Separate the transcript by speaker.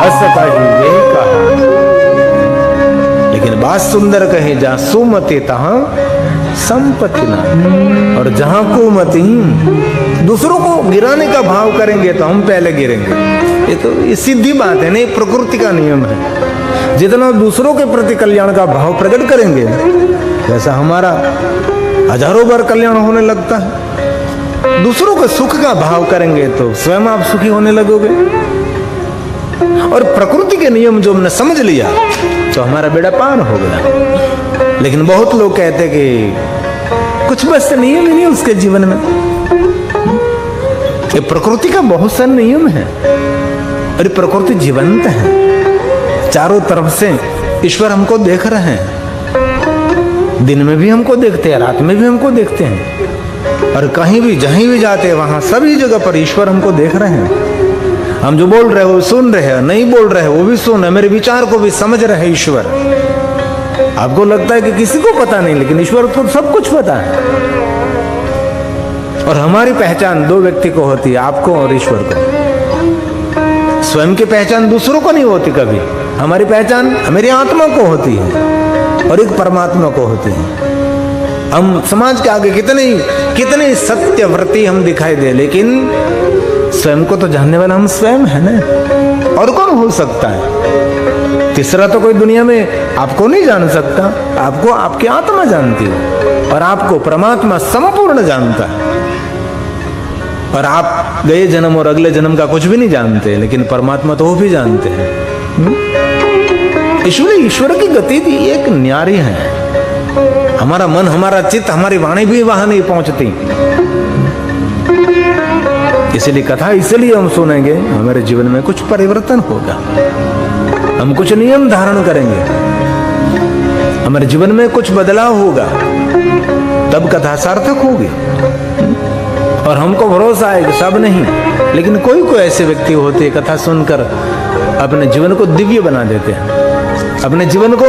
Speaker 1: हस कही वे कहा। लेकिन बात सुंदर कहे, जहां सुमति तहां संपत्ति ना। और जहां कुमति, दूसरों को गिराने का भाव करेंगे तो हम पहले गिरेंगे। ये तो ये सीधी बात है, नहीं प्रकृति का नियम है। जितना दूसरों के प्रति कल्याण का भाव प्रकट करेंगे, जैसा हमारा हजारों बार कल्याण होने लगता है। दूसरों के सुख का भाव करेंगे तो स्वयं आप सुखी होने लगोगे। और प्रकृति के नियम जो हमने समझ लिया तो हमारा बेड़ा पार हो गया। लेकिन बहुत लोग कहते कि कुछ बस नियम ही नहीं उसके जीवन में। ये प्रकृति का बहुत सारे नियम है और प्रकृति जीवंत है। चारों तरफ से ईश्वर हमको देख रहे हैं। दिन में भी हमको देखते हैं, रात में भी हमको देखते हैं। और कहीं भी जहीं भी जाते हैं वहां सभी जगह पर ईश्वर हमको देख रहे हैं। हम जो बोल रहे हैं वो सुन रहे हैं, नहीं बोल रहे हैं वो भी सुन रहे, मेरे विचार को भी समझ रहे हैं ईश्वर। आपको लगता है कि किसी को पता नहीं, लेकिन ईश्वर को सब कुछ पता है। और हमारी पहचान दो व्यक्ति को होती है, आपको और ईश्वर को। स्वयं की पहचान दूसरों को नहीं होती कभी। हमारी पहचान मेरी आत्मा को होती है और एक परमात्मा को होती है। हम समाज के आगे कितने सत्यव्रती हम दिखाई दे, लेकिन स्वयं को तो जानने वाला हम स्वयं है ना। और कौन हो सकता है? तीसरा तो कोई दुनिया में आपको नहीं जान सकता। आपको आपकी आत्मा जानती है और आपको परमात्मा संपूर्ण जानता है। और आप गए जन्म और अगले जन्म का कुछ भी नहीं जानते, लेकिन परमात्मा तो वो भी जानते हैं। ईश्वर की गति भी एक न्यारी है। हमारा मन, हमारा चित्त, हमारी वाणी भी वहां नहीं पहुंचती। इसलिए कथा इसलिए हम सुनेंगे, हमारे जीवन में कुछ परिवर्तन होगा। हम कुछ नियम धारण करेंगे, हमारे जीवन में कुछ बदलाव होगा, तब कथा सार्थक होगी। और हमको भरोसा है कि सब नहीं, लेकिन कोई कोई ऐसे व्यक्ति होते हैं कथा सुनकर अपने जीवन को दिव्य बना देते हैं, अपने जीवन को